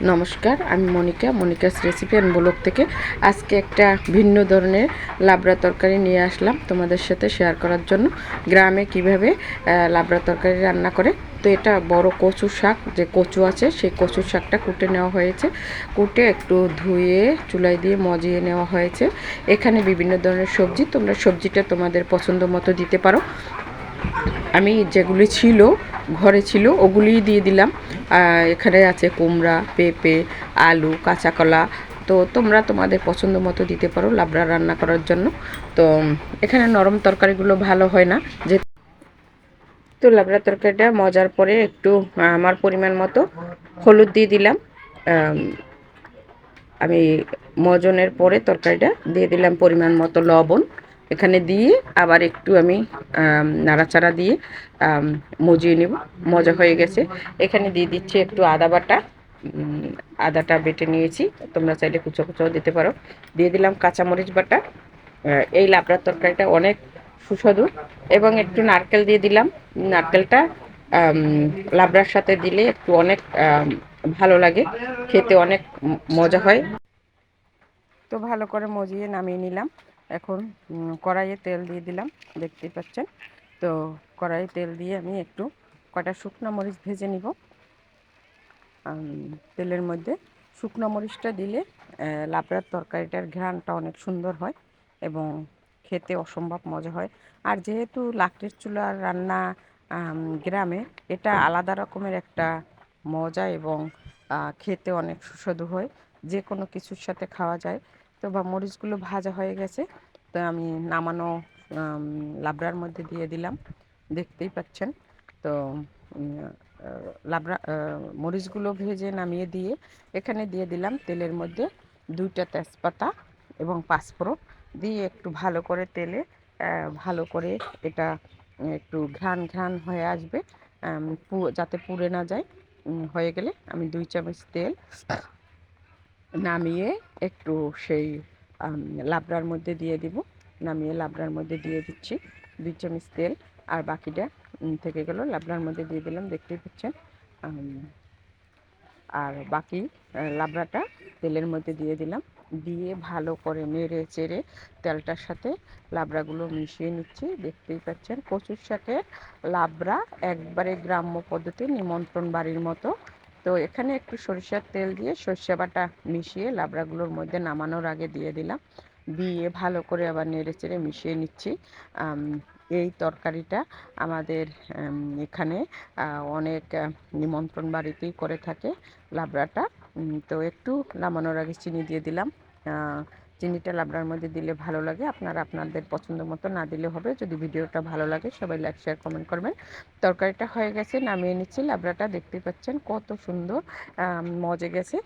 নমস্কার, আমি Monica's recipe and blog থেকে আজকে একটা ভিন্ন ধরনের লাবড়া তরকারি নিয়ে আসলাম তোমাদের সাথে শেয়ার করার জন্য। গ্রামে কিভাবে লাবড়া তরকারি রান্না করে। তো এটা বড় কচুর শাক, যে কচু আছে সেই কচুর শাকটা কুটে নেওয়া হয়েছে। কুটে একটু ধুয়ে চুলায় দিয়ে মজিয়ে নেওয়া হয়েছে। এখানে বিভিন্ন ধরনের সবজি, তোমরা সবজিটা তোমাদের পছন্দ মতো দিতে পারো। আমি যেগুলি ছিল ঘরে ছিল ওগুলিই দিয়ে দিলাম। এখানে আছে কুমড়া, পেঁপে, আলু, কাঁচা কলা। তো তোমরা তোমাদের পছন্দ মতো দিতে পারো লাবড়া রান্না করার জন্য। তো এখানে নরম তরকারিগুলো ভালো হয় না, যে তো লাবড়া তরকারিটা মজার পরে একটু আমার পরিমাণ মতো হলুদ দিয়ে দিলাম। আমি মজনের পরে তরকারিটা দিয়ে দিলাম পরিমাণ মতো লবণ এখানে দিয়ে, আবার একটু আমি নাড়াচাড়া দিয়ে মজিয়ে নেব। মজা হয়ে গেছে। এখানে দিয়ে দিচ্ছি একটু আদা বাটা। আদাটা বেটে নিয়েছি, তোমরা চাইলে কুচো কুচোও দিতে পারো। দিয়ে দিলাম কাঁচামরিচ বাটা। এই লাবড়ার তরকারিটা অনেক সুস্বাদু। এবং একটু নারকেল দিয়ে দিলাম। নারকেলটা লাবড়ার সাথে দিলে একটু অনেক ভালো লাগে, খেতে অনেক মজা হয়। তো ভালো করে মজিয়ে নামিয়ে নিলাম। এখন কড়াইয়ে তেল দিয়ে দিলাম, দেখতেই পাচ্ছেন। তো কড়াইয়ে তেল দিয়ে আমি একটু কটা শুকনো মরিচ ভেজে নিব। তেলের মধ্যে শুকনো মরিচটা দিলে লাবড়ার তরকারিটার ঘ্রাণটা অনেক সুন্দর হয় এবং খেতে অসম্ভব মজা হয়। আর যেহেতু লাকড়ির চুলার রান্না গ্রামে, এটা আলাদা রকমের একটা মজা এবং খেতে অনেক সুস্বাদু হয়। যে কোনো কিছুর সাথে খাওয়া যায়। তো বা মরিচগুলো ভাজা হয়ে গেছে, তো আমি নামানো লাবড়ার মধ্যে দিয়ে দিলাম, দেখতেই পাচ্ছেন। তো লাবড়া মরিচগুলো ভেজে নামিয়ে দিয়ে এখানে দিয়ে দিলাম তেলের মধ্যে 2টা তেজপাতা এবং পাঁচফোড়ন দিয়ে একটু ভালো করে তেলে ভালো করে এটা একটু ঘ্রাণ ঘ্রাণ হয়ে আসবে, যাতে পুড়ে না যায়। হয়ে গেলে আমি 2 চামচ তেল নামিয়ে একটু সেই লাবড়ার মধ্যে দিয়ে দিব। নামিয়ে লাবড়ার মধ্যে দিয়ে দিচ্ছি 2 চামচ তেল, আর বাকিটা থেকে গেল লাবড়ার মধ্যে দিয়ে দিলাম, দেখতেই পাচ্ছেন। আর বাকি লাবড়াটা তেলের মধ্যে দিয়ে দিলাম, দিয়ে ভালো করে নেড়ে চেড়ে তেলটার সাথে লাবড়াগুলো মিশিয়ে নিচ্ছি, দেখতেই পাচ্ছেন। কচুর শাকের লাবড়া একবারে গ্রাম্য পদ্ধতি, নিমন্ত্রণ বাড়ির মতো। তো এখানে একটু সরিষার তেল দিয়ে সর্ষে বাটা মিশিয়ে লাবড়াগুলোর মধ্যে নামানোর আগে দিয়ে দিলাম, দিয়ে ভালো করে আবার নেড়ে চেড়ে মিশিয়ে নিচ্ছি। এই তরকারিটা আমাদের এখানে অনেক নিমন্ত্রণ বাড়িতেই করে থাকে লাবড়াটা। তো একটু নামানোর আগে চিনি দিয়ে দিলাম। চিনিটা লাবড়ার মধ্যে দিলে ভালো লাগে, আপনারা আপনাদের পছন্দ মতো না দিলে হবে। যদি ভিডিওটা ভালো লাগে সবাই লাইক শেয়ার কমেন্ট করবেন। তরকারিটা হয়ে গেছে, নামিয়ে নিচ্ছি। লাবড়াটা দেখতেই পাচ্ছেন কত সুন্দর মজে গেছে।